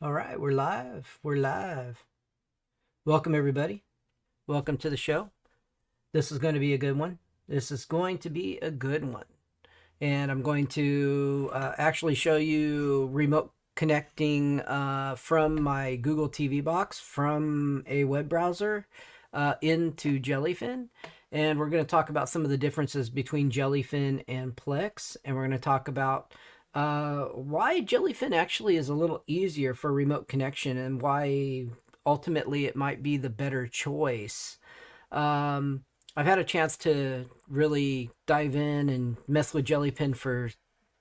All right, we're live. We're live. Welcome, everybody. Welcome to the show. This is going to be a good one. This is going to be a good one. And I'm going to actually show you remote connecting from my Google TV box from a web browser into Jellyfin. And we're going to talk about some of the differences between Jellyfin and Plex. And we're going to talk about why Jellyfin actually is a little easier for remote connection and why ultimately it might be the better choice. I've had a chance to really dive in and mess with Jellyfin for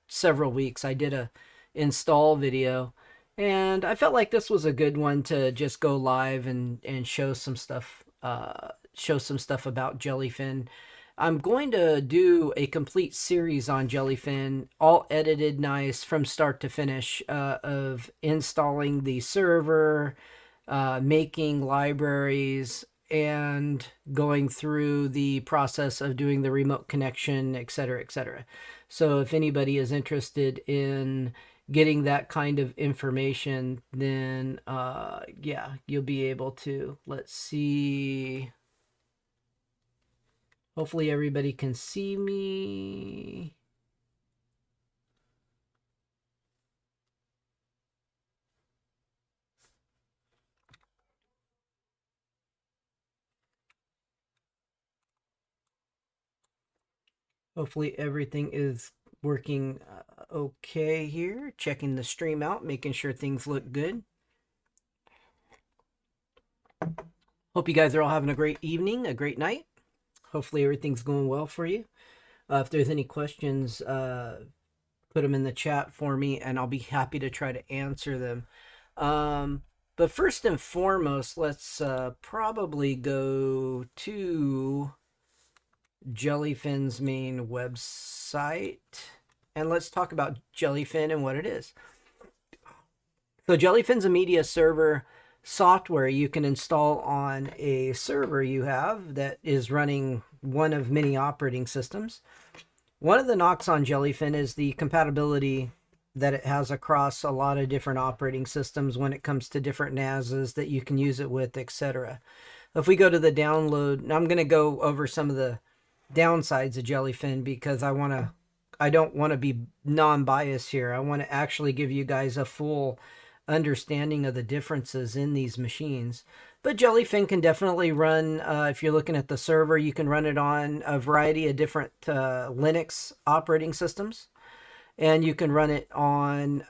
several weeks. I did a install video, and I felt like this was a good one to just go live and show some stuff. Show some stuff about Jellyfin. I'm going to do a complete series on Jellyfin, all edited nice from start to finish, of installing the server, making libraries, and going through the process of doing the remote connection, etc., etc. So if anybody is interested in getting that kind of information, then yeah, you'll be able to. Let's see. Hopefully everybody can see me. Hopefully everything is working okay here. Checking the stream out, making sure things look good. Hope you guys are all having a great evening, a great night. Hopefully everything's going well for you. If there's any questions, put them in the chat for me, and I'll be happy to try to answer them. But first and foremost, let's probably go to Jellyfin's main website, and let's talk about Jellyfin and what it is. So Jellyfin's a media server software you can install on a server you have that is running one of many operating systems. One of the knocks on Jellyfin is the compatibility that it has across a lot of different operating systems when it comes to different NASs that you can use it with, etc. If we go to the download, and I'm going to go over some of the downsides of Jellyfin because I don't want to be non-biased here. I want to actually give you guys a full understanding of the differences in these machines. But Jellyfin can definitely run, if you're looking at the server, you can run it on a variety of different Linux operating systems. And you can run it on,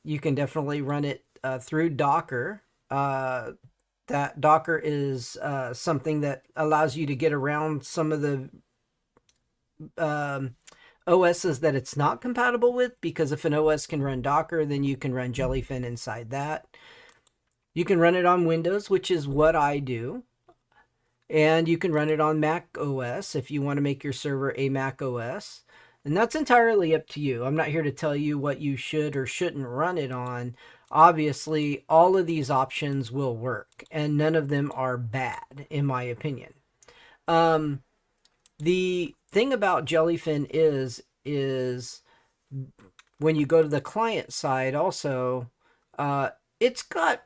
you can definitely run it through Docker. That Docker is something that allows you to get around some of the OSs that it's not compatible with, because if an OS can run Docker, then you can run Jellyfin inside that. You can run it on Windows, which is what I do. And you can run it on Mac OS if you want to make your server a Mac OS. And that's entirely up to you. I'm not here to tell you what you should or shouldn't run it on. Obviously, all of these options will work, and none of them are bad, in my opinion. The thing about Jellyfin is when you go to the client side also, it's got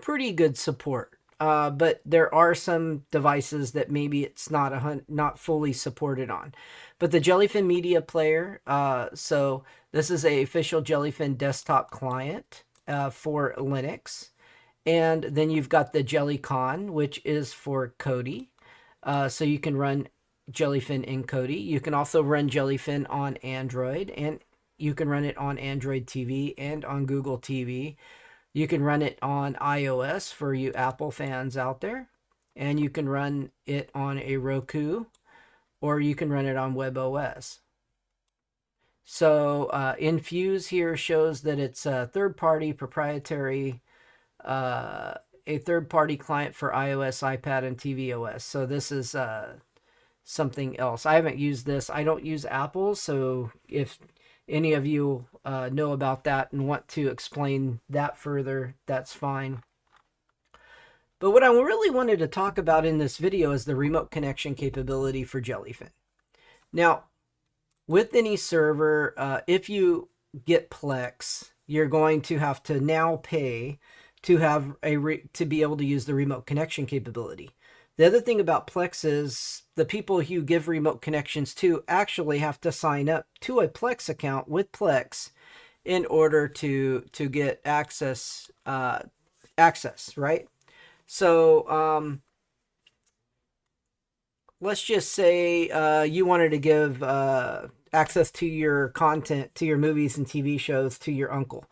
pretty good support. But there are some devices that maybe it's not fully supported on. But the Jellyfin Media Player, so this is a official Jellyfin desktop client for Linux. And then you've got the Jellycon, which is for Kodi. So you can run Jellyfin in Kodi. You can also run Jellyfin on Android, and you can run it on Android TV and on Google TV. You can run it on iOS for you Apple fans out there, and you can run it on a Roku, or you can run it on WebOS. So Infuse here shows that it's a third-party proprietary, a third-party client for iOS, iPad, and tvOS. So this is something else. I haven't used this. I don't use Apple, so if any of you know about that and want to explain that further, that's fine. But what I really wanted to talk about in this video is the remote connection capability for Jellyfin. Now, with any server, if you get Plex, you're going to have to now pay to have to be able to use the remote connection capability. The other thing about Plex is the people you give remote connections to actually have to sign up to a Plex account with Plex in order to get access, right? So let's just say you wanted to give access to your content, to your movies and TV shows, to your uncle,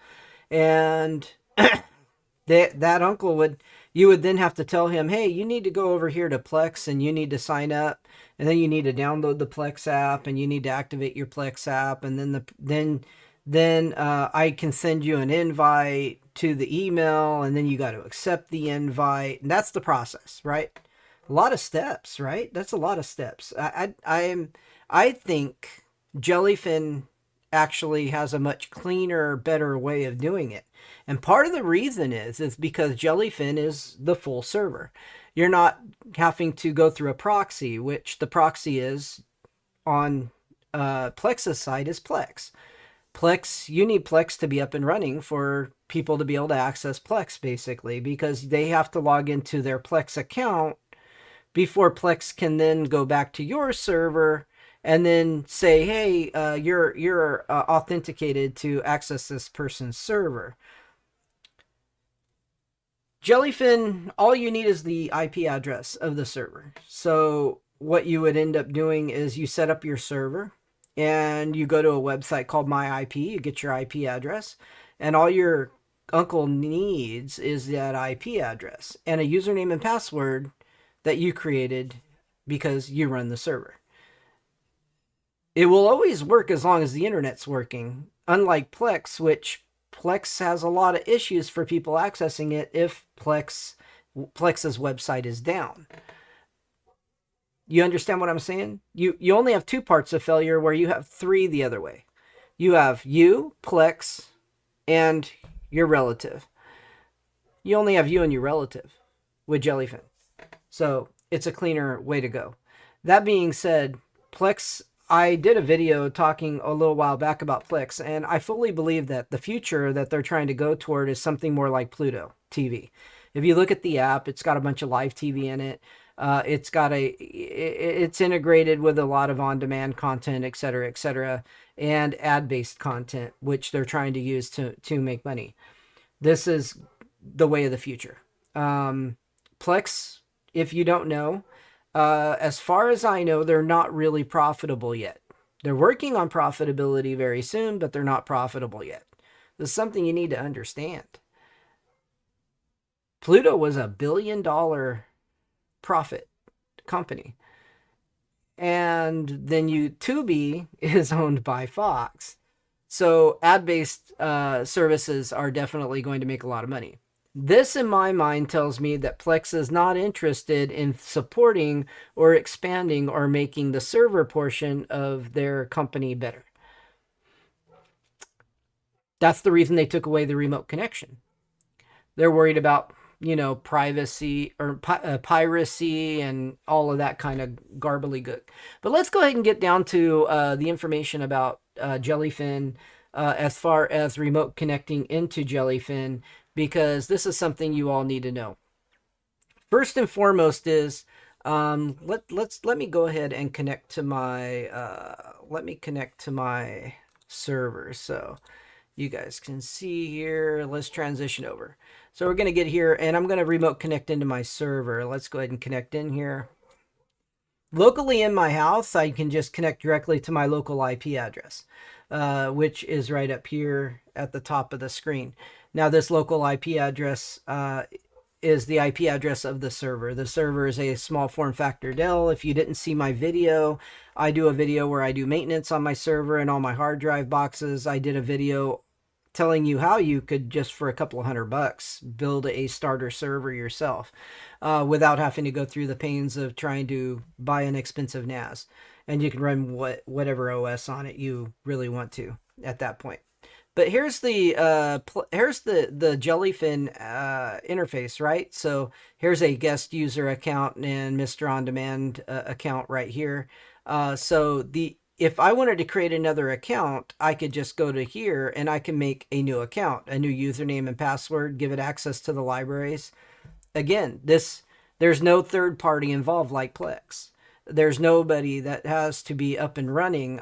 and that uncle would, you would then have to tell him, hey, you need to go over here to Plex and you need to sign up, and then you need to download the Plex app and you need to activate your Plex app, and then I can send you an invite to the email, and then you got to accept the invite, and that's the process, right? A lot of steps, right? That's a lot of steps. I think Jellyfin actually has a much cleaner, better way of doing it. And part of the reason is because Jellyfin is the full server. You're not having to go through a proxy, which the proxy is on Plex's side is Plex. Plex, you need Plex to be up and running for people to be able to access Plex, basically, because they have to log into their Plex account before Plex can then go back to your server and then say, hey, you're authenticated to access this person's server. Jellyfin, all you need is the IP address of the server. So what you would end up doing is you set up your server and you go to a website called My IP, you get your IP address, and all your uncle needs is that IP address and a username and password that you created because you run the server. It will always work as long as the internet's working, unlike Plex, which Plex has a lot of issues for people accessing it if Plex's website is down. You understand what I'm saying? You only have two parts of failure where you have three the other way. You have you, Plex, and your relative. You only have you and your relative with Jellyfin. So it's a cleaner way to go. That being said, Plex, I did a video talking a little while back about Plex, and I fully believe that the future that they're trying to go toward is something more like Pluto TV. If you look at the app, it's got a bunch of live TV in it. It's integrated with a lot of on-demand content, etc., and ad-based content, which they're trying to use to make money. This is the way of the future. Plex, if you don't know, as far as I know, they're not really profitable yet. They're working on profitability very soon, but they're not profitable yet. This is something you need to understand. Pluto was a $1 billion profit company. And then Tubi is owned by Fox. So ad-based services are definitely going to make a lot of money. This, in my mind, tells me that Plex is not interested in supporting or expanding or making the server portion of their company better. That's the reason they took away the remote connection. They're worried about, privacy or piracy and all of that kind of garbly-gook. But let's go ahead and get down to the information about Jellyfin as far as remote connecting into Jellyfin, because this is something you all need to know. First and foremost is let me go ahead and connect to my server so you guys can see here. Let's transition over. So we're going to get here, and I'm going to remote connect into my server. Let's go ahead and connect in here. Locally in my house, I can just connect directly to my local IP address, which is right up here at the top of the screen. Now, this local IP address is the IP address of the server. The server is a small form factor Dell. If you didn't see my video, I do a video where I do maintenance on my server and all my hard drive boxes. I did a video telling you how you could, just for a couple of $100, build a starter server yourself without having to go through the pains of trying to buy an expensive NAS. And you can run whatever OS on it you really want to at that point. But here's the Jellyfin interface, right? So here's a guest user account and Mr. On Demand account right here. So if I wanted to create another account, I could just go to here and I can make a new account, a new username and password, give it access to the libraries. Again, there's no third party involved like Plex. There's nobody that has to be up and running.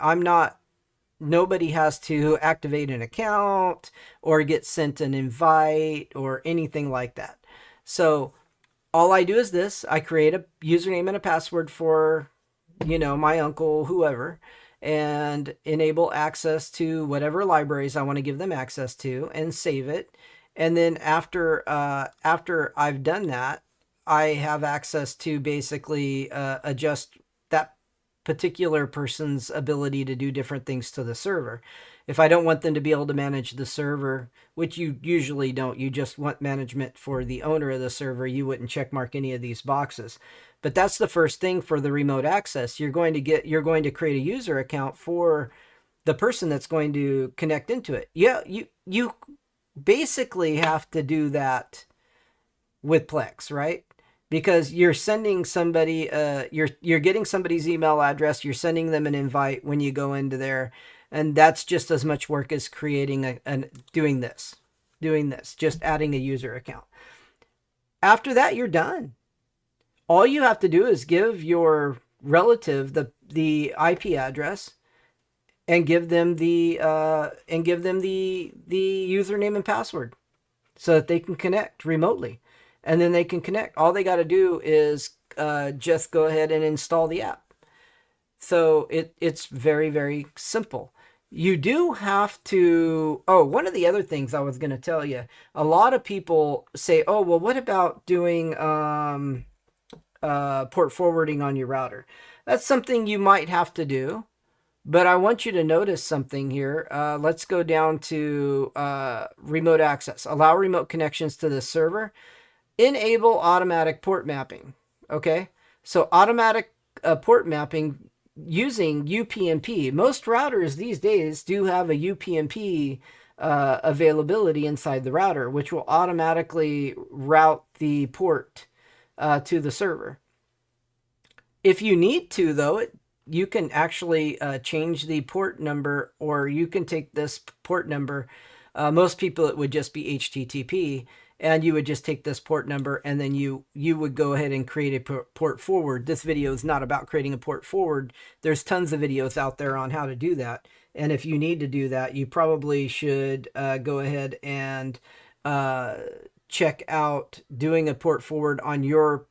Nobody has to activate an account or get sent an invite or anything like that. So all I do is this: I create a username and a password for, my uncle, whoever, and enable access to whatever libraries I want to give them access to, and save it. And then after I've done that, I have access to basically adjust that particular person's ability to do different things to the server. If I don't want them to be able to manage the server, which you usually don't, you just want management for the owner of the server, you wouldn't check mark any of these boxes. But that's the first thing for the remote access. You're going to create a user account for the person that's going to connect into it. Yeah, you basically have to do that with Plex, right? Because you're sending somebody, you're getting somebody's email address, you're sending them an invite when you go into there, and that's just as much work as creating doing this, just adding a user account. After that, you're done. All you have to do is give your relative the IP address and give them the username and password so that they can connect remotely. And then they can connect. All they got to do is just go ahead and install the app. So it's very, very simple. You do have to... Oh, one of the other things I was going to tell you. A lot of people say, oh, well, what about doing port forwarding on your router? That's something you might have to do. But I want you to notice something here. Let's go down to remote access. Allow remote connections to the server. Enable automatic port mapping. Okay, so automatic port mapping using UPnP. Most routers these days do have a UPnP availability inside the router, which will automatically route the port to the server. If you need to, though, you can actually change the port number, or you can take this port number. Most people, it would just be HTTP. And you would just take this port number, and then you would go ahead and create a port forward. This video is not about creating a port forward. There's tons of videos out there on how to do that. And if you need to do that, you probably should go ahead and check out doing a port forward on your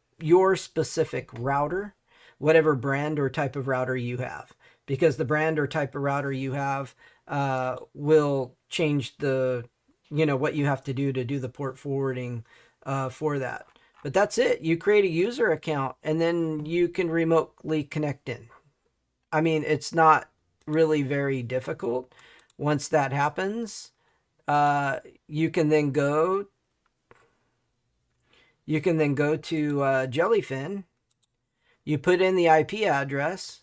specific router, whatever brand or type of router you have. Because the brand or type of router you have will change what you have to do the port forwarding for that. But that's it. You create a user account, and then you can remotely connect in. I mean, it's not really very difficult. Once that happens, you can then go to Jellyfin. You put in the IP address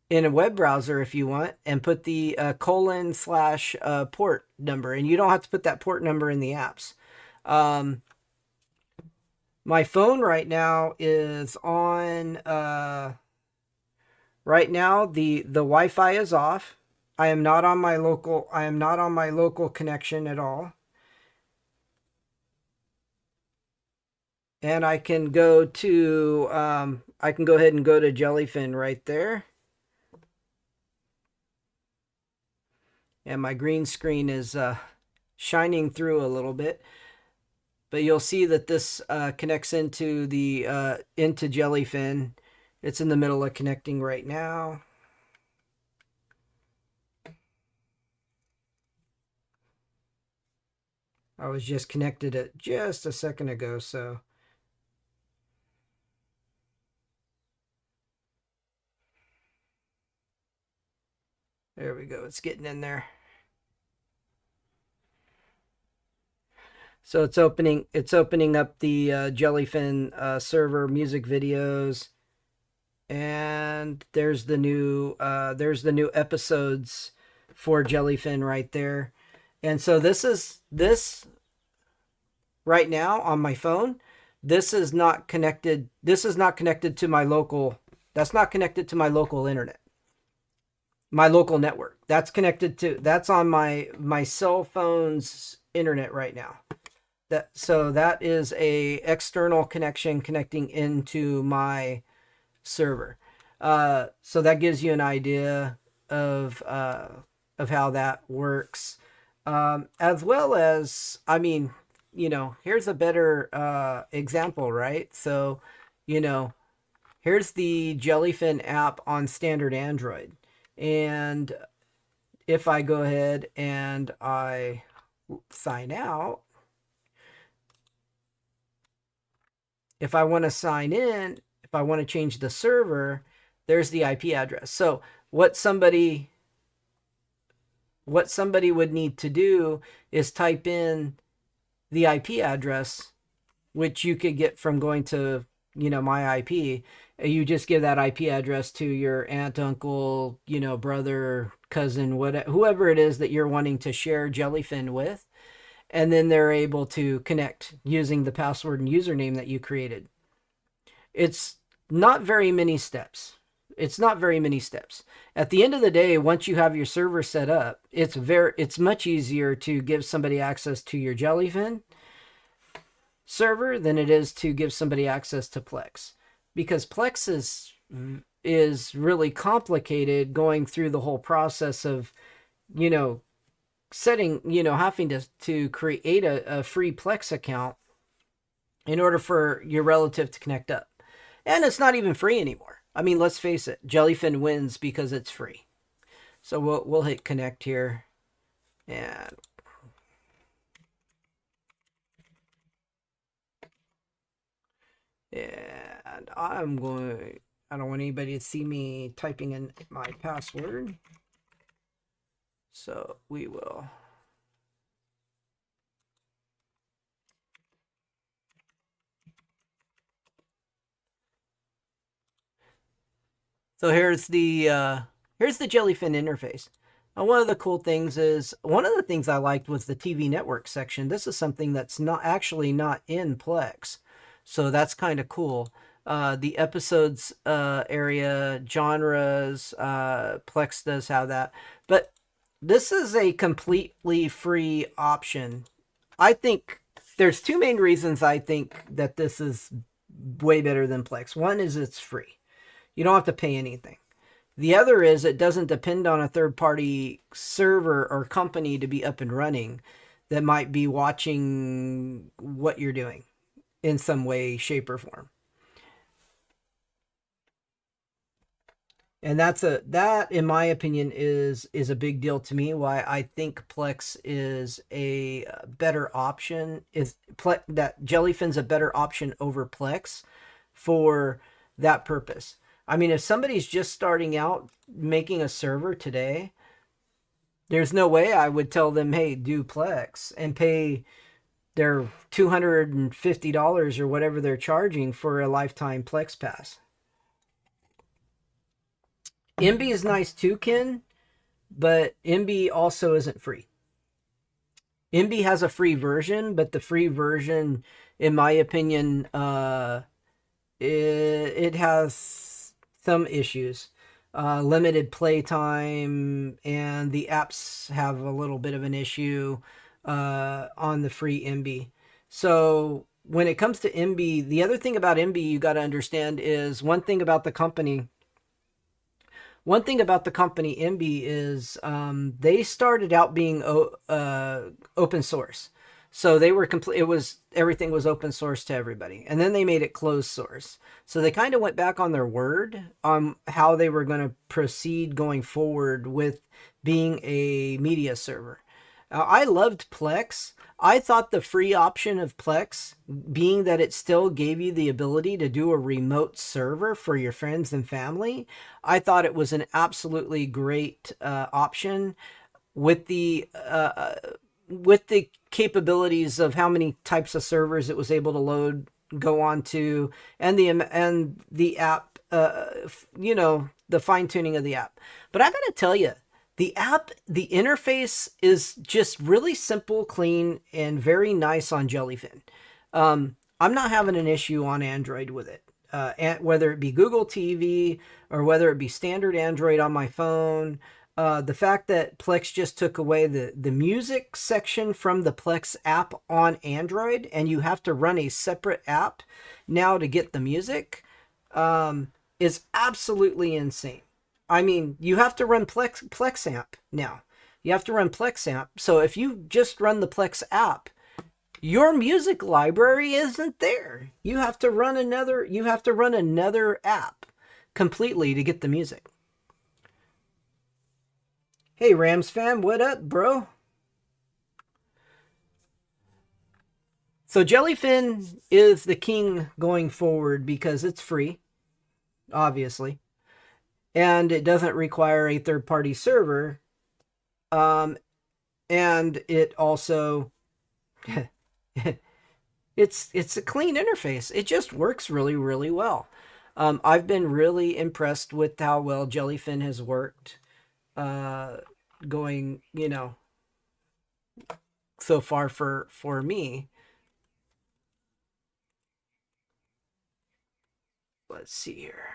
in a web browser if you want, and put the :/port number, and you don't have to put that port number in the apps. My phone right now is on, right now the Wi-Fi is off. I am not on my local connection at all. And I can go to, I can go ahead and go to Jellyfin right there. And my green screen is shining through a little bit, but you'll see that this connects into into Jellyfin. It's in the middle of connecting right now. I was just connected it just a second ago, so there we go. It's getting in there. So it's opening up the Jellyfin server, music videos, and there's the new episodes for Jellyfin right there. And so this right now on my phone, this is not connected. This is not connected to my local. That's not connected to my local internet. my local network. That's connected to, that's on my cell phone's internet right now. So that is a external connection connecting into my server. So that gives you an idea of how that works, as well as, I mean, here's a better example, right? So, you know, here's the Jellyfin app on standard Android, and if I go ahead and I sign out, if I want to sign in, if I want to change the server, there's the IP address. So what somebody would need to do is type in the IP address, which you could get from going to, my IP. You just give that IP address to your aunt, uncle, brother, cousin, whatever, whoever it is that you're wanting to share Jellyfin with, and then they're able to connect using the password and username that you created. It's not very many steps. It's not very many steps. At the end of the day, once you have your server set up, it's much easier to give somebody access to your Jellyfin server than it is to give somebody access to Plex, because Plex is really complicated, going through the whole process of, setting, having to create a free Plex account in order for your relative to connect up. And it's not even free anymore. I mean, let's face it, Jellyfin wins because it's free. So we'll hit connect here, and I don't want anybody to see me typing in my password. So we will. So here's the Jellyfin interface. Now, one of the things I liked was the TV network section. This is something that's not in Plex, so that's kind of cool. The episodes area, genres, Plex does have that, but this is a completely free option. I think there's two main reasons I think that this is way better than Plex. One is it's free. You don't have to pay anything. The other is it doesn't depend on a third-party server or company to be up and running that might be watching what you're doing in some way, shape, or form. And that in my opinion is a big deal to me. Why I think Plex is a better option, that Jellyfin's a better option over Plex for that purpose. I mean, if somebody's just starting out making a server today, there's no way I would tell them, hey, do Plex and pay their $250 or whatever they're charging for a lifetime Plex pass. MB is nice too, Ken, but MB also isn't free. MB has a free version, but the free version, in my opinion, it has some issues. Limited playtime, and the apps have a little bit of an issue on the free MB. So when it comes to MB, the other thing about MB you got to understand is one thing about the company MB is they started out being open source. So they were everything was open source to everybody. And then they made it closed source. So they kind of went back on their word on how they were going to proceed going forward with being a media server. I loved Plex. I thought the free option of Plex, being that it still gave you the ability to do a remote server for your friends and family, I thought it was an absolutely great option with the capabilities of how many types of servers it was able to go on to, and the app, the fine tuning of the app. But I got to tell you, the interface is just really simple, clean, and very nice on Jellyfin. I'm not having an issue on Android with it. whether it be Google TV or whether it be standard Android on my phone. The fact that Plex just took away the music section from the Plex app on Android, and you have to run a separate app now to get the music, is absolutely insane. I mean, you have to run Plex amp now. You have to run Plex amp. So if you just run the Plex app, your music library isn't there. You have to run another app completely to get the music. Hey Rams fan, what up, bro? So Jellyfin is the king going forward because it's free, obviously, and it doesn't require a third-party server. And it also it's a clean interface. It just works really, really well. I've been really impressed with how well Jellyfin has worked, going, so far for me. Let's see here.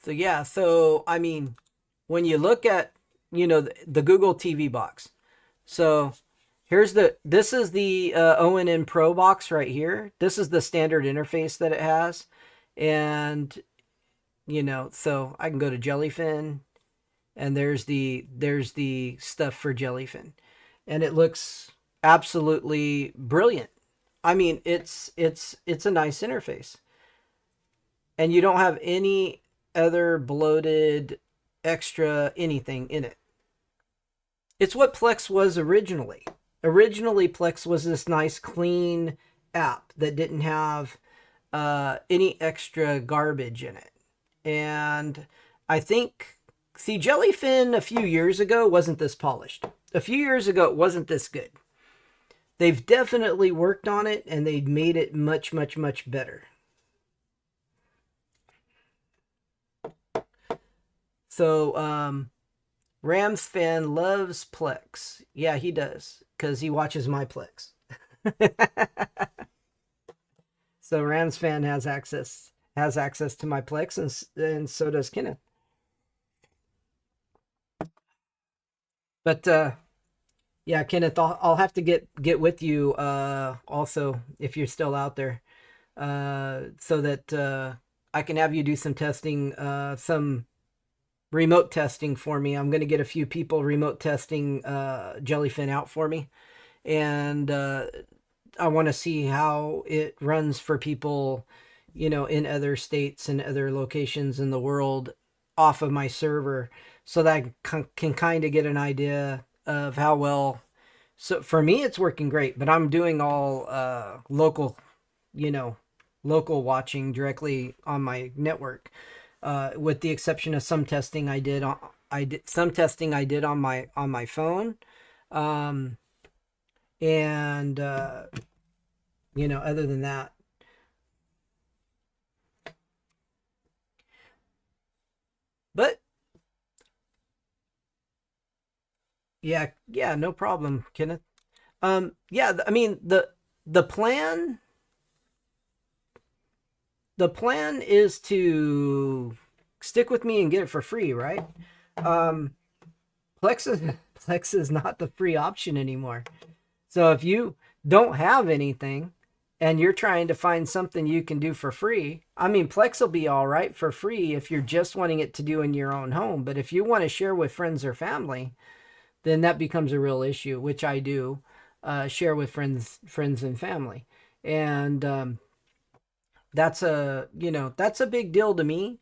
So yeah, so I mean, when you look at the Google TV box, so this is the ONN Pro box right here. This is the standard interface that it has, and so I can go to Jellyfin, and there's the stuff for Jellyfin, and it looks absolutely brilliant. I mean, it's a nice interface, and you don't have any other bloated extra anything in it. It's what Plex was originally. Originally, Plex was this nice, clean app that didn't have any extra garbage in it. And I think, see, Jellyfin a few years ago wasn't this polished. A few years ago, it wasn't this good. They've definitely worked on it, and they've made it much, much, much better. So, Rams fan loves Plex. Yeah, he does, because he watches my Plex. So Rams fan has access to my Plex, and so does Kenneth. But yeah, Kenneth, I'll have to get with you also if you're still out there, so that I can have you do some testing, some remote testing for me. I'm going to get a few people remote testing Jellyfin out for me, and I want to see how it runs for people, in other states and other locations in the world off of my server, so that I can kind of get an idea of how well. So for me, it's working great, but I'm doing all local, local watching directly on my network, with the exception of some testing I did on my phone, and other than that. But yeah, no problem, Kenneth. Yeah, I mean, the plan is to stick with me and get it for free, right? Plex is not the free option anymore. So if you don't have anything and you're trying to find something you can do for free, I mean, Plex will be all right for free if you're just wanting it to do in your own home. But if you want to share with friends or family, then that becomes a real issue, which I do share with friends and family. And that's a big deal to me.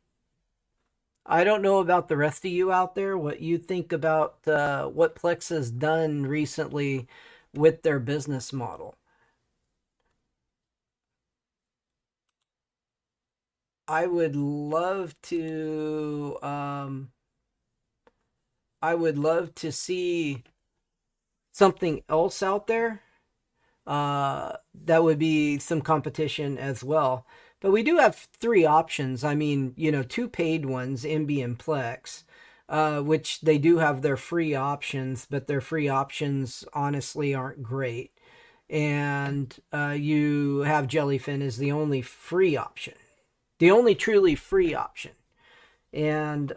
I don't know about the rest of you out there, what you think about what Plex has done recently with their business model. I would love to see something else out there, that would be some competition as well. But we do have three options. I mean, two paid ones, MB and Plex, which they do have their free options, but their free options honestly aren't great. and you have Jellyfin as the only free option, the only truly free option. And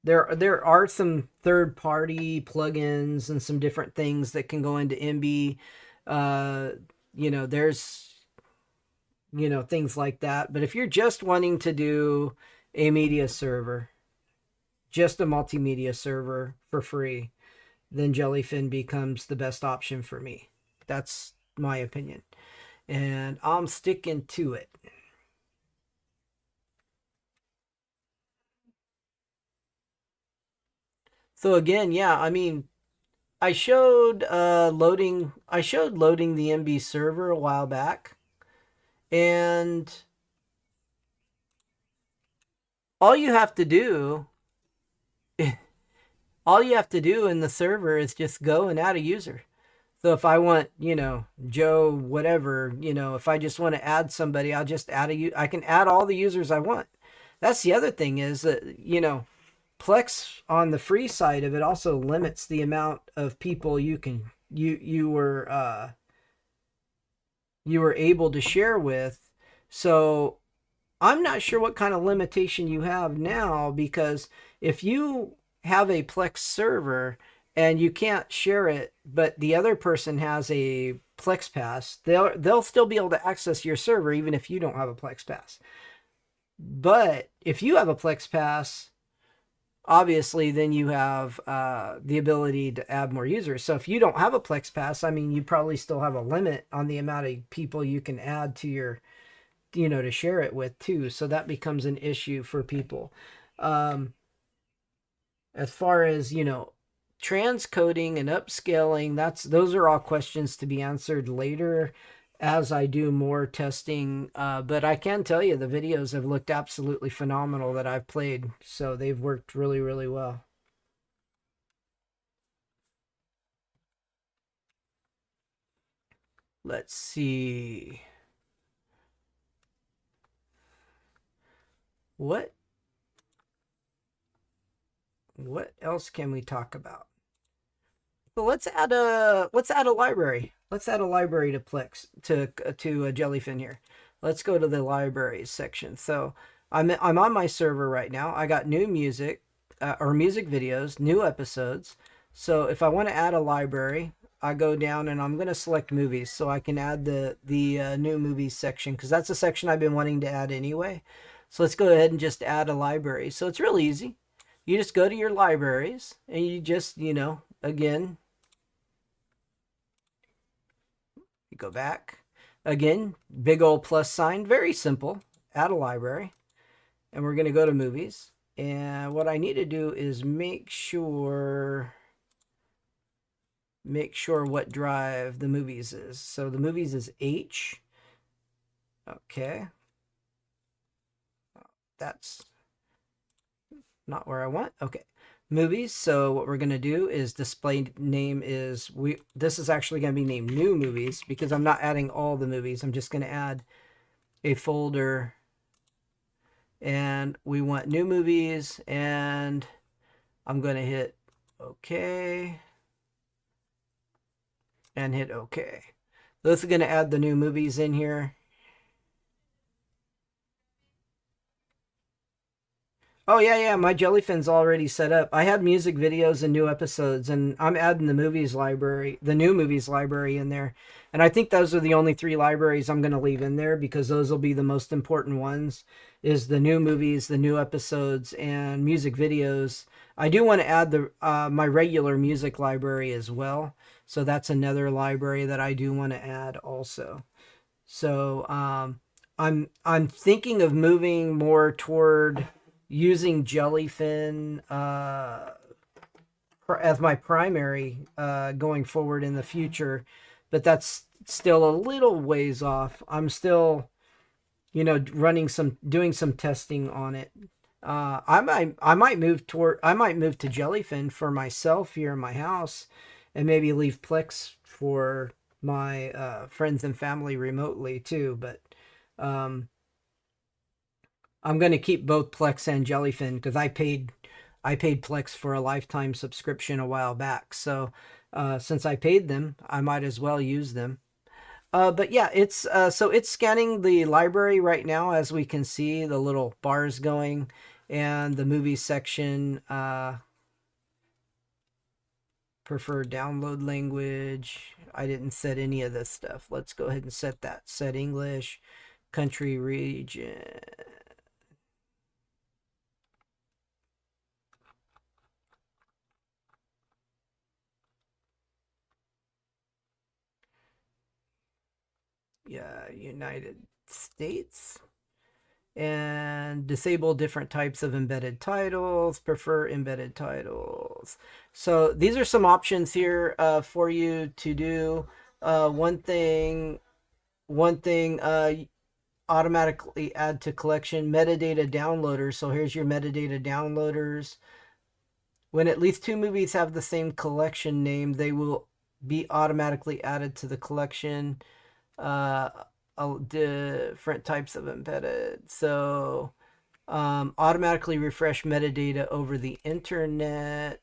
there are some third party plugins and some different things that can go into MB. Uh, there's things like that. But if you're just wanting to do a media server, just a multimedia server for free, then Jellyfin becomes the best option for me. That's my opinion. And I'm sticking to it. So again, yeah, I mean, I showed loading the MB server a while back, and all you have to do all you have to do in the server is just go and add a user. So if I want, Joe, whatever, if I just want to add somebody, I'll just I can add all the users I want. That's the other thing is that, Plex on the free side of it also limits the amount of people you were able to share with. So I'm not sure what kind of limitation you have now, because if you have a Plex server and you can't share it, but the other person has a Plex pass, they'll still be able to access your server even if you don't have a Plex pass. But if you have a Plex pass, obviously then you have the ability to add more users. So if you don't have a Plex pass, I mean, you probably still have a limit on the amount of people you can add to your, to share it with too. So that becomes an issue for people. As far as, transcoding and upscaling, those are all questions to be answered later as I do more testing. But I can tell you the videos have looked absolutely phenomenal that I've played. So they've worked really, really well. Let's see. What else can we talk about? So let's add a library. Let's add a library to Plex to a Jellyfin here. Let's go to the libraries section. So I'm on my server right now. I got new music or music videos, new episodes. So if I want to add a library, I go down and I'm going to select movies, so I can add the new movies section, because that's a section I've been wanting to add anyway. So let's go ahead and just add a library. So it's real easy. You just go to your libraries and you just, again, you go back. Again, big old plus sign, very simple. Add a library. And we're going to go to movies. And what I need to do is make sure what drive the movies is. So the movies is H. Okay. That's not where I want. Okay. Movies. So what we're going to do is display name is, this is actually going to be named new movies, because I'm not adding all the movies. I'm just going to add a folder, and we want new movies, and I'm going to hit OK and hit OK. This is going to add the new movies in here. Oh yeah, my Jellyfin's already set up. I have music videos and new episodes, and I'm adding the new movies library in there. And I think those are the only 3 libraries I'm going to leave in there, because those will be the most important ones, is the new movies, the new episodes, and music videos. I do want to add the my regular music library as well. So that's another library that I do want to add also. So I'm thinking of moving more toward using Jellyfin as my primary going forward in the future, but that's still a little ways off. I'm still, doing some testing on it. I might move to Jellyfin for myself here in my house, and maybe leave Plex for my friends and family remotely too. But I'm going to keep both Plex and Jellyfin, because I paid Plex for a lifetime subscription a while back. So Since I paid them, I might as well use them. But yeah, it's so it's scanning the library right now, as we can see the little bars going, and the movie section. Preferred download language. I didn't set any of this stuff. Let's go ahead and set that. Set English, country, region. Yeah, United States. And disable different types of embedded titles, prefer embedded titles. So these are some options here for you to do. One thing, automatically add to collection metadata downloaders. So here's your metadata downloaders. When at least 2 movies have the same collection name, they will be automatically added to the collection. Different types of embedded. So automatically refresh metadata over the internet,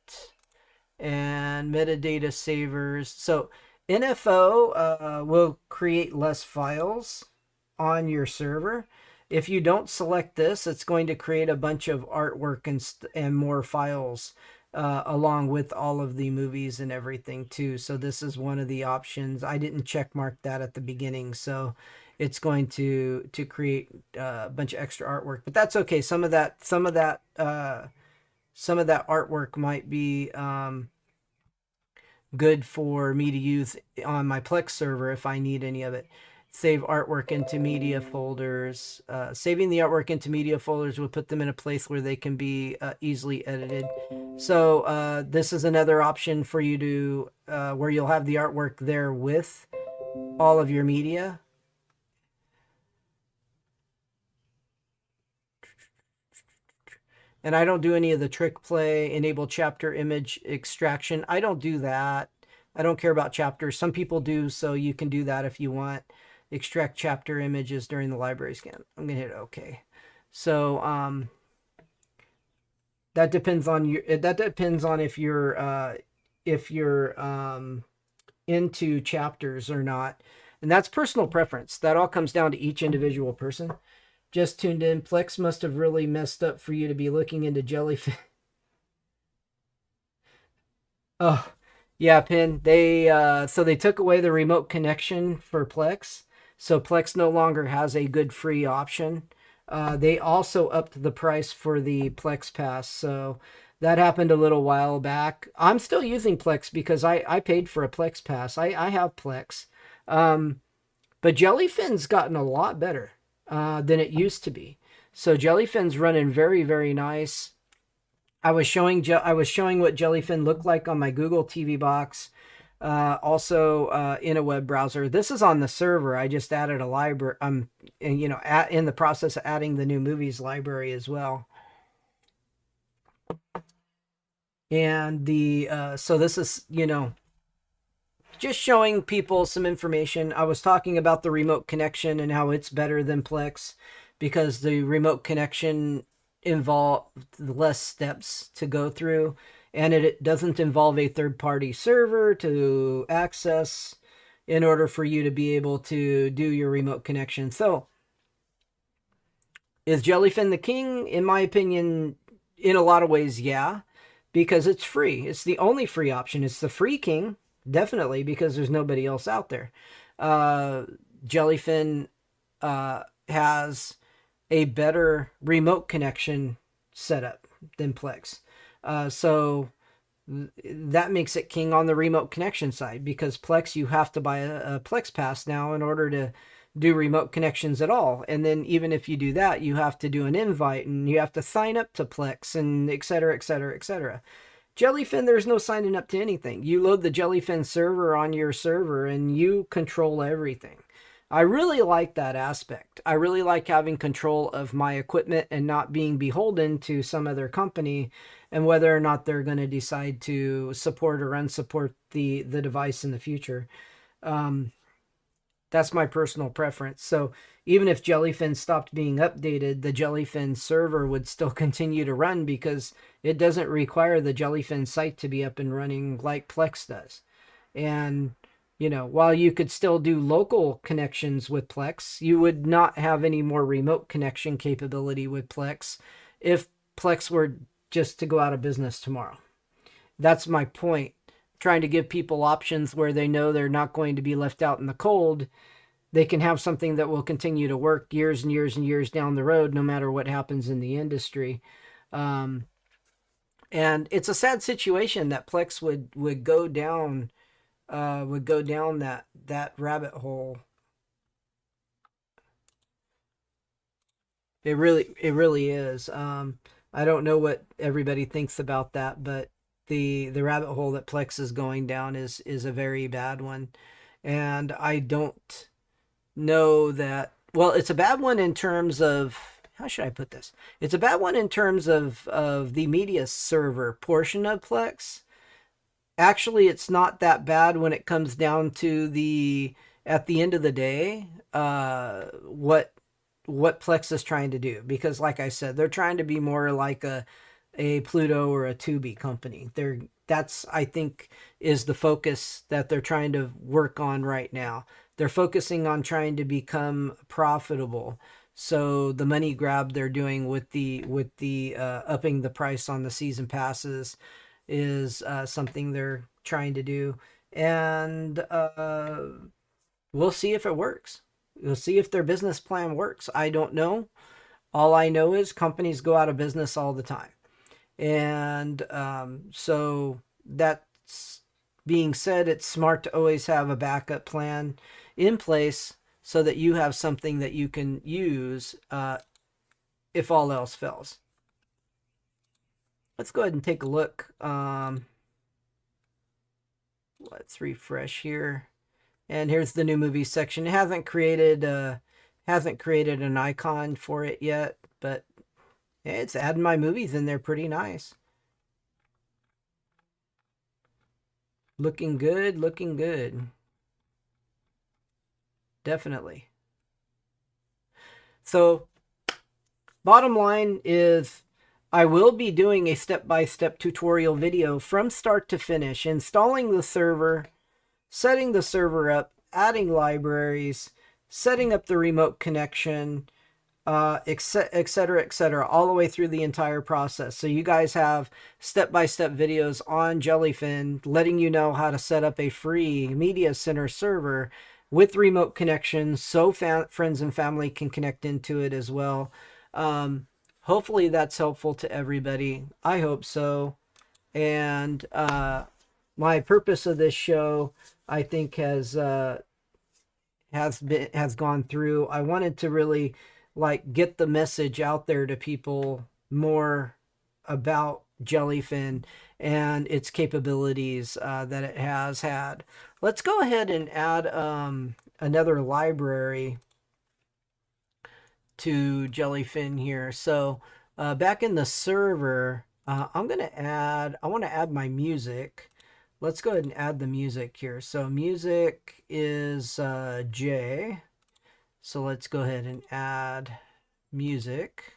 and metadata savers. So NFO will create less files on your server. If you don't select this, it's going to create a bunch of artwork and more files along with all of the movies and everything too. So this is one of the options. I didn't check mark that at the beginning, so it's going to create a bunch of extra artwork. But that's okay. Some of that artwork might be good for me to use on my Plex server if I need any of it. Save artwork into media folders. Saving the artwork into media folders will put them in a place where they can be easily edited. So this is another option for you to where you'll have the artwork there with all of your media. And I don't do any of the trick play, enable chapter image extraction. I don't do that. I don't care about chapters. Some people do, so you can do that if you want. Extract chapter images during the library scan. I'm gonna hit OK. So that depends on if you're into chapters or not, and that's personal preference. That all comes down to each individual person. Just tuned in. Plex must have really messed up for you to be looking into Jellyfin. Oh, yeah, Pin. So they took away the remote connection for Plex. So Plex no longer has a good free option. They also upped the price for the Plex Pass. So that happened a little while back. I'm still using Plex because I paid for a Plex Pass. I have Plex. But Jellyfin's gotten a lot better than it used to be. So Jellyfin's running very, very nice. I was showing what Jellyfin looked like on my Google TV box, also in a web browser. This is on the server. I just added a library. I'm in the process of adding the new movies library as well. And so this is just showing people some information. I was talking about the remote connection and how it's better than Plex because the remote connection involved less steps to go through, and it doesn't involve a third-party server to access in order for you to be able to do your remote connection. So is Jellyfin the king? In my opinion, in a lot of ways, yeah, because it's free. It's the only free option. It's the free king, definitely, because there's nobody else out there. Jellyfin has a better remote connection setup than Plex. So that makes it king on the remote connection side, because Plex, you have to buy a Plex Pass now in order to do remote connections at all. And then even if you do that, you have to do an invite and you have to sign up to Plex and et cetera, et cetera, et cetera. Jellyfin, there's no signing up to anything. You load the Jellyfin server on your server and you control everything. I really like that aspect. I really like having control of my equipment and not being beholden to some other company and whether or not they're going to decide to support or unsupport the device in the future. That's my personal preference. So even if Jellyfin stopped being updated, the Jellyfin server would still continue to run because it doesn't require the Jellyfin site to be up and running like Plex does. And while you could still do local connections with Plex, you would not have any more remote connection capability with Plex if Plex were just to go out of business tomorrow. That's my point. Trying to give people options where they know they're not going to be left out in the cold. They can have something that will continue to work years and years and years down the road, no matter what happens in the industry. Um, and it's a sad situation that Plex would go down that rabbit hole. It really is. I don't know what everybody thinks about that, but the rabbit hole that Plex is going down is a very bad one, and I don't know that. Well, it's a bad one in terms of, how should I put this? It's a bad one in terms of the media server portion of Plex. Actually, it's not that bad when it comes down to the at the end of the day, what Plex is trying to do. Because, like I said, they're trying to be more like a Pluto or a Tubi company. That's, I think, is the focus that they're trying to work on right now. They're focusing on trying to become profitable. So the money grab they're doing with the upping the price on the season passes is something they're trying to do, and we'll see if it works. We'll see if their business plan works. I don't know. All I know is companies go out of business all the time, and so that's being said, it's smart to always have a backup plan in place so that you have something that you can use if all else fails. Let's go ahead and take a look. Let's refresh here. And here's the new movie section. It hasn't created an icon for it yet, but it's adding my movies in there pretty nice. Looking good, looking good. Definitely. So, bottom line is, I will be doing a step-by-step tutorial video from start to finish, installing the server, setting the server up, adding libraries, setting up the remote connection, etc., all the way through the entire process. So you guys have step-by-step videos on Jellyfin letting you know how to set up a free media center server with remote connections so friends and family can connect into it as well. Hopefully that's helpful to everybody. I hope so. And my purpose of this show, I think, has gone through. I wanted to really get the message out there to people more about Jellyfin and its capabilities that it has had. Let's go ahead and add another library to Jellyfin here. So back in the server, I want to add my music. Let's go ahead and add the music here. So music is J. So let's go ahead and add music.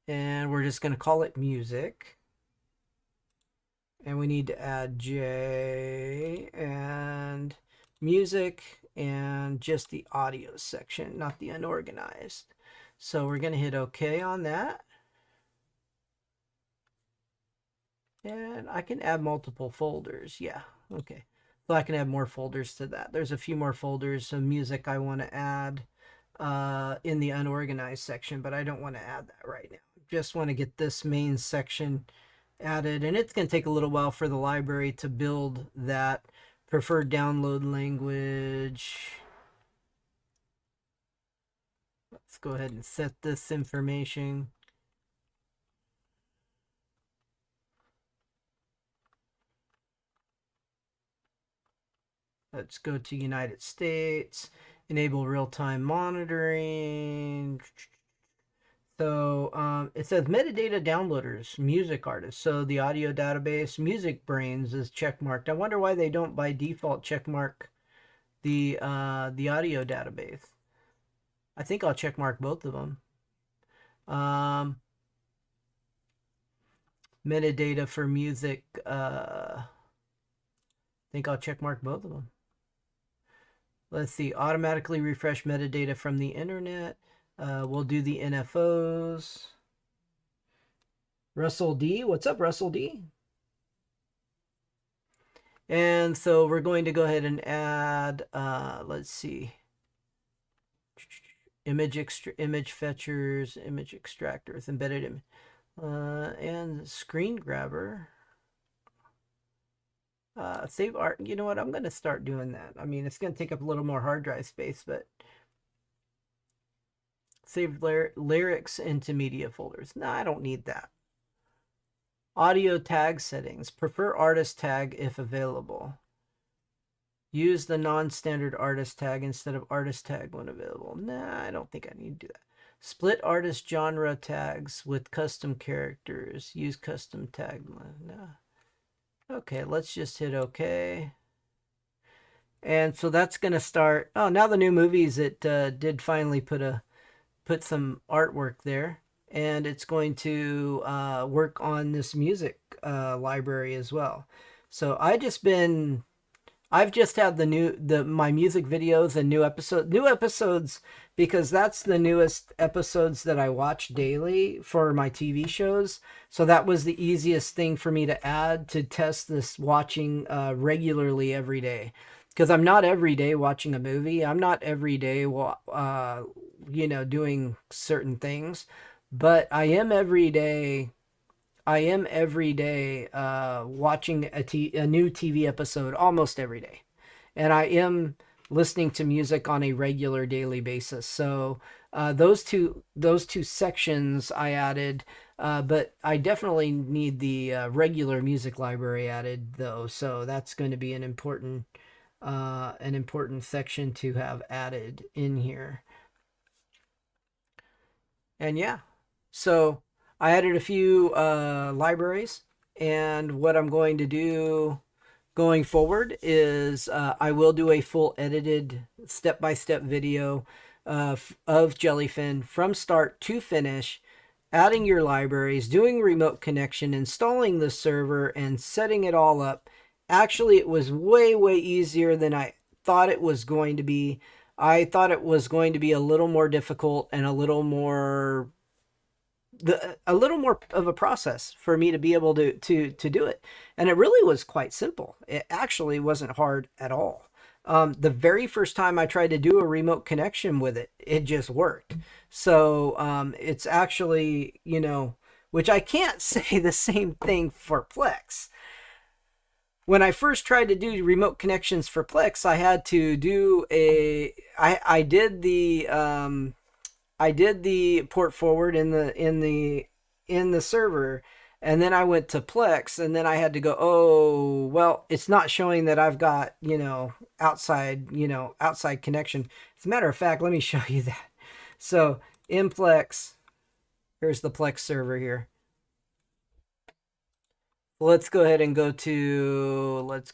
And we're just going to call it music. And we need to add J and music and just the audio section, not the unorganized. So we're going to hit OK on that. And I can add multiple folders. Yeah, okay. So I can add more folders to that. There's a few more folders of music I want to add in the unorganized section, but I don't want to add that right now. Just want to get this main section added, and it's going to take a little while for the library to build that preferred download language. Let's go ahead and set this information. Let's go to United States, enable real-time monitoring. So it says metadata downloaders, music artists. So the audio database, Music Brains is checkmarked. I wonder why they don't by default checkmark the audio database. I think I'll checkmark both of them. Metadata for music. think I'll check mark both of them. Let's see, automatically refresh metadata from the internet. We'll do the NFOs. Russell D, what's up, Russell D? And so we're going to go ahead and add, let's see, image fetchers, image extractors, embedded image, and screen grabber. Save art. You know what? I'm going to start doing that. I mean, it's going to take up a little more hard drive space, but save lyrics into media folders. No, I don't need that. Audio tag settings. Prefer artist tag if available. Use the non-standard artist tag instead of artist tag when available. Nah, I don't think I need to do that. Split artist genre tags with custom characters. Use custom tag. Nah. Okay, let's just hit OK. And so that's going to start. Oh, now the new movies, it did finally put some artwork there. And it's going to work on this music library as well. So I've just had my music videos and new episodes because that's the newest episodes that I watch daily for my TV shows. So that was the easiest thing for me to add to test this watching regularly every day. Because I'm not every day watching a movie. I'm not every day, doing certain things, but I am every day. Watching a new TV episode almost every day. And I am listening to music on a regular daily basis. So those two sections I added, but I definitely need the regular music library added though. So that's going to be an important section to have added in here. And yeah, so I added a few libraries, and what I'm going to do going forward is I will do a full edited step-by-step video of Jellyfin from start to finish, adding your libraries, doing remote connection, installing the server, and setting it all up. Actually, it was way, way easier than I thought it was going to be. I thought it was going to be a little more difficult and a little more of a process for me to be able to do it, and it really was quite simple. It actually wasn't hard at all. The very first time I tried to do a remote connection with it, it just worked. So it's actually, which I can't say the same thing for Plex. When I first tried to do remote connections for Plex, I had to do I did the port forward in the server, and then I went to Plex, and then I had to go, oh, well, it's not showing that I've got, outside connection. As a matter of fact, let me show you that. So in Plex, here's the Plex server here. Let's go ahead and go to the let's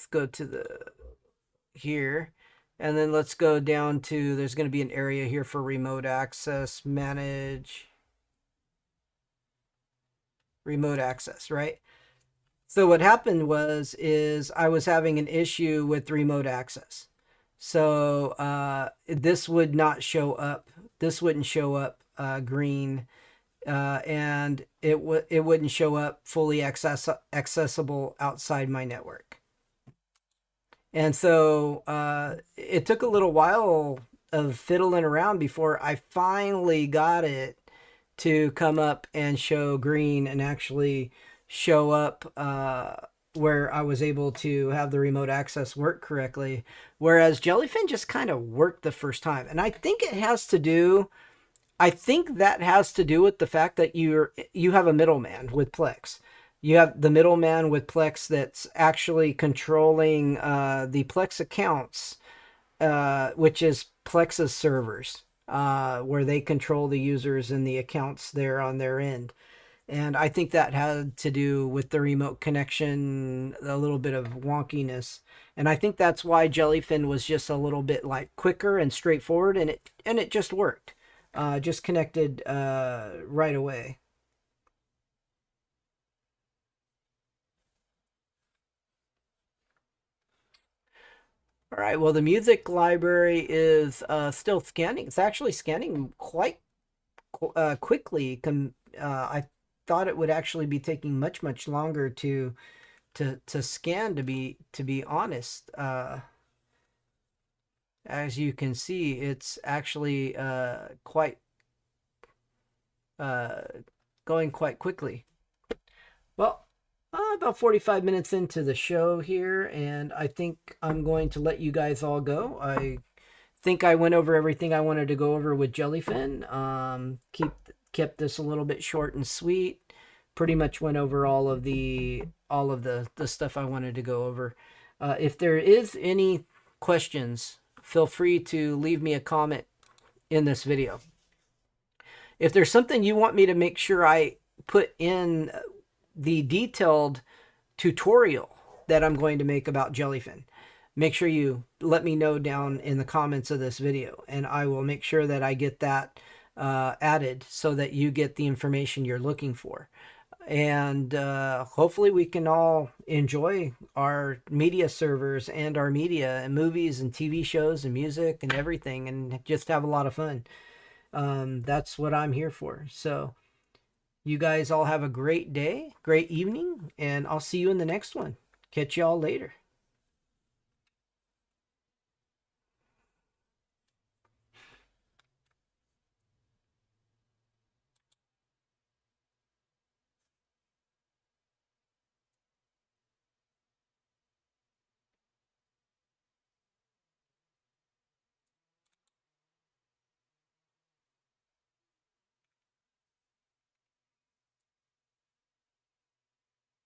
go to the here, and then let's go down to, there's going to be an area here for remote access, manage remote access, right? So what happened is I was having an issue with remote access. So this would not show up. This wouldn't show up green, and it wouldn't show up fully accessible outside my network. And so it took a little while of fiddling around before I finally got it to come up and show green and actually show up where I was able to have the remote access work correctly. Whereas Jellyfin just kind of worked the first time. And I think that has to do with the fact that you have a middleman with Plex. You have the middleman with Plex that's actually controlling the Plex accounts, which is Plex's servers, where they control the users and the accounts there on their end. And I think that had to do with the remote connection, a little bit of wonkiness. And I think that's why Jellyfin was just a little bit like quicker and straightforward, and it just worked. just connected right away. All right, well, the music library is still scanning. It's actually scanning quite quickly. I thought it would actually be taking much longer to scan. To be honest, as you can see, it's actually quite uh, going quite quickly. Well, about 45 minutes into the show here, and I think I'm going to let you guys all go. I think I went over everything I wanted to go over with Jellyfin. Kept this a little bit short and sweet. Pretty much went over all of the stuff I wanted to go over. If there is any questions, feel free to leave me a comment in this video. If there's something you want me to make sure I put in the detailed tutorial that I'm going to make about Jellyfin, make sure you let me know down in the comments of this video, and I will make sure that I get that added so that you get the information you're looking for. And hopefully we can all enjoy our media servers and our media and movies and TV shows and music and everything, and just have a lot of fun. That's what I'm here for. So you guys all have a great day, great evening, and I'll see you in the next one. Catch y'all later.